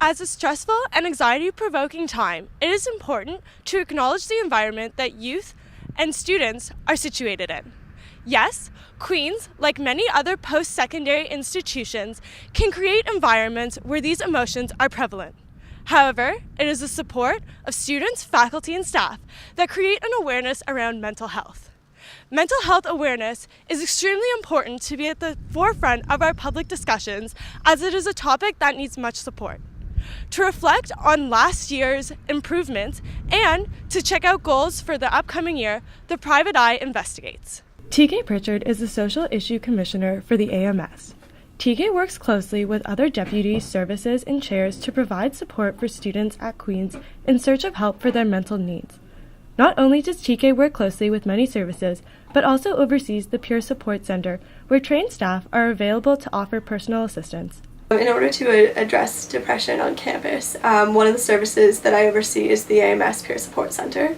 As a stressful and anxiety-provoking time, it is important to acknowledge the environment that youth and students are situated in. Yes, Queen's, like many other post-secondary institutions, can create environments where these emotions are prevalent. However, it is the support of students, faculty, and staff that create an awareness around mental health. Mental health awareness is extremely important to be at the forefront of our public discussions, as it is a topic that needs much support. To reflect on last year's improvements and to check out goals for the upcoming year, the Private Eye investigates. TK Pritchard is the Social Issue Commissioner for the AMS. TK works closely with other deputies, services, and chairs to provide support for students at Queen's in search of help for their mental needs. Not only does TK work closely with many services, but also oversees the Peer Support Center, where trained staff are available to offer personal assistance. In order to address depression on campus, one of the services that I oversee is the AMS Peer Support Center.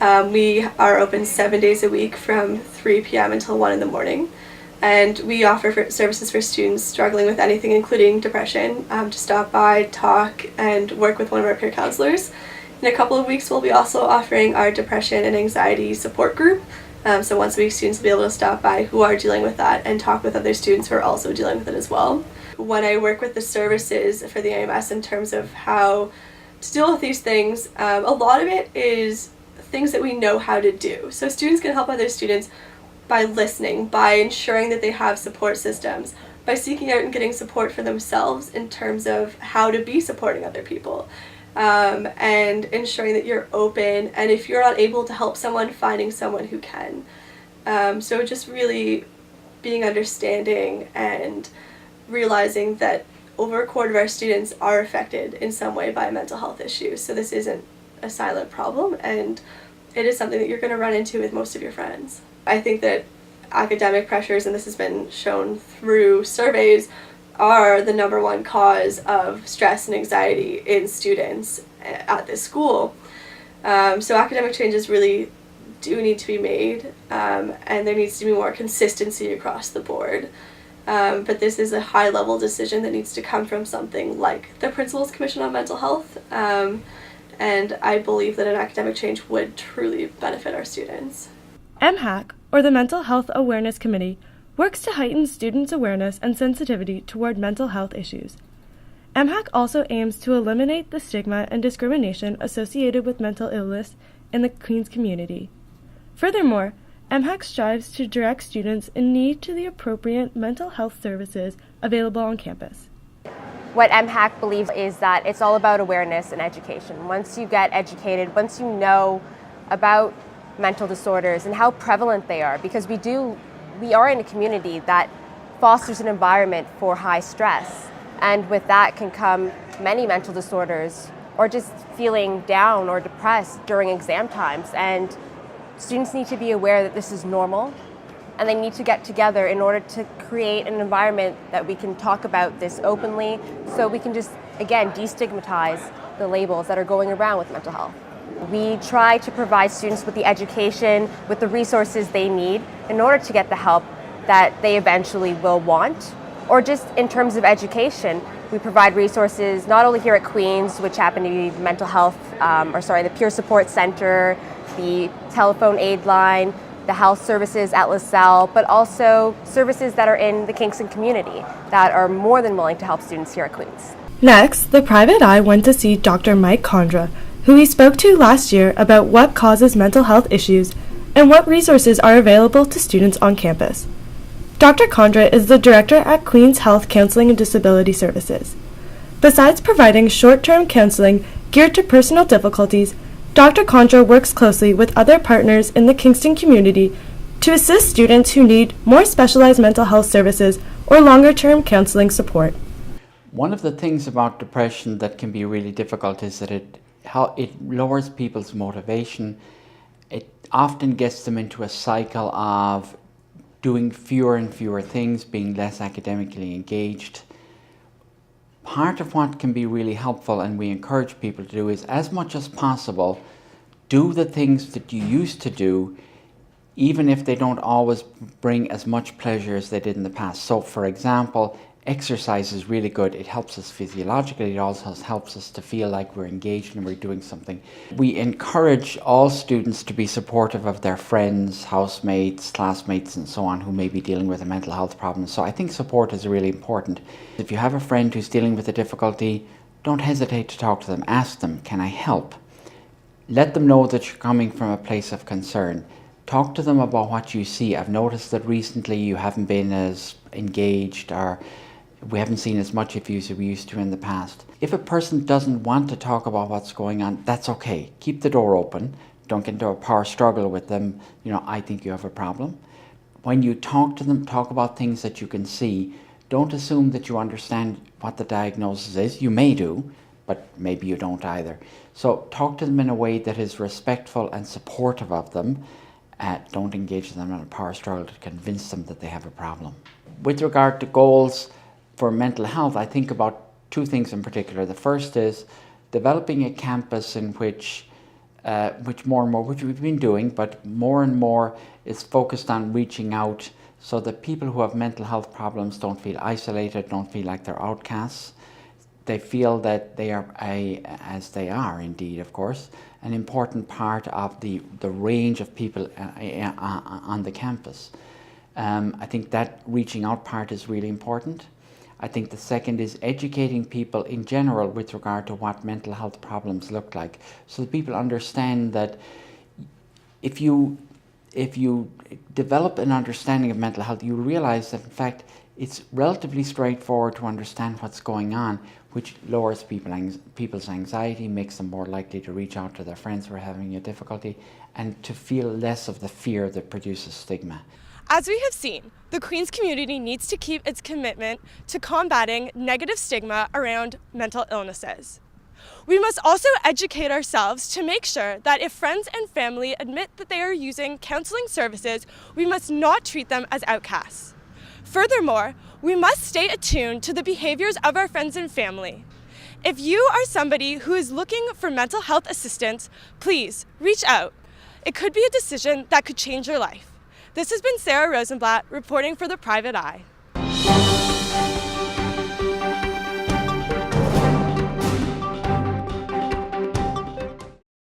We are open 7 days a week from 3 p.m. until 1 in the morning. And we offer services for students struggling with anything, including depression, to stop by, talk, and work with one of our peer counselors. In a couple of weeks, we'll be also offering our depression and anxiety support group. So once a week, students will be able to stop by who are dealing with that and talk with other students who are also dealing with it as well. When I work with the services for the AMS in terms of how to deal with these things, a lot of it is things that we know how to do. So students can help other students by listening, by ensuring that they have support systems, by seeking out and getting support for themselves in terms of how to be supporting other people, and ensuring that you're open, and if you're not able to help someone, finding someone who can. So just really being understanding and realizing that over a quarter of our students are affected in some way by mental health issues. So this isn't a silent problem, and it is something that you're going to run into with most of your friends. I think that academic pressures, and this has been shown through surveys, are the number one cause of stress and anxiety in students at this school. So academic changes really do need to be made, and there needs to be more consistency across the board. But this is a high-level decision that needs to come from something like the Principal's Commission on Mental Health, and I believe that an academic change would truly benefit our students. MHAC, or the Mental Health Awareness Committee, works to heighten students' awareness and sensitivity toward mental health issues. MHAC also aims to eliminate the stigma and discrimination associated with mental illness in the Queen's community. Furthermore, MHAC strives to direct students in need to the appropriate mental health services available on campus. What MHAC believes is that it's all about awareness and education. Once you get educated, once you know about mental disorders and how prevalent they are, because we are in a community that fosters an environment for high stress, and with that can come many mental disorders or just feeling down or depressed during exam times. And students need to be aware that this is normal, and they need to get together in order to create an environment that we can talk about this openly, so we can just, again, destigmatize the labels that are going around with mental health. We try to provide students with the education, with the resources they need in order to get the help that they eventually will want. Or just in terms of education, we provide resources not only here at Queen's, which happen to be mental health, the Peer Support Center, the telephone aid line, the health services at LaSalle, but also services that are in the Kingston community that are more than willing to help students here at Queen's. Next, the Private Eye went to see Dr. Mike Condra, who we spoke to last year about what causes mental health issues and what resources are available to students on campus. Dr. Condra is the director at Queen's Health Counselling and Disability Services. Besides providing short-term counseling geared to personal difficulties, Dr. Condra works closely with other partners in the Kingston community to assist students who need more specialized mental health services or longer-term counseling support. One of the things about depression that can be really difficult is that it lowers people's motivation. It often gets them into a cycle of doing fewer and fewer things, being less academically engaged. Part of what can be really helpful, and we encourage people to do, is as much as possible, do the things that you used to do, even if they don't always bring as much pleasure as they did in the past. So for example, Exercise is really good. It helps us physiologically. It also helps us to feel like we're engaged and we're doing something. We encourage all students to be supportive of their friends, housemates, classmates, and so on who may be dealing with a mental health problem. So I think support is really important. If you have a friend who's dealing with a difficulty, don't hesitate to talk to them. Ask them, can I help? Let them know that you're coming from a place of concern. Talk to them about what you see. I've noticed that recently you haven't been as engaged, or we haven't seen as much of you as we used to in the past. If a person doesn't want to talk about what's going on, that's okay. Keep the door open. Don't get into a power struggle with them. I think you have a problem. When you talk to them, talk about things that you can see. Don't assume that you understand what the diagnosis is. You may do, but maybe you don't either. So talk to them in a way that is respectful and supportive of them. Don't engage them in a power struggle to convince them that they have a problem. With regard to goals for mental health, I think about two things in particular. The first is developing a campus in which more and more, which we've been doing, but more and more is focused on reaching out so that people who have mental health problems don't feel isolated, don't feel like they're outcasts. They feel that they are, as they are indeed, of course, an important part of the range of people on the campus. I think that reaching out part is really important. I think the second is educating people in general with regard to what mental health problems look like, so that people understand that if you develop an understanding of mental health, you realize that in fact it's relatively straightforward to understand what's going on, which lowers people's anxiety, makes them more likely to reach out to their friends who are having a difficulty, and to feel less of the fear that produces stigma. As we have seen, the Queen's community needs to keep its commitment to combating negative stigma around mental illnesses. We must also educate ourselves to make sure that if friends and family admit that they are using counselling services, we must not treat them as outcasts. Furthermore, we must stay attuned to the behaviors of our friends and family. If you are somebody who is looking for mental health assistance, please reach out. It could be a decision that could change your life. This has been Sarah Rosenblat reporting for The Private Eye.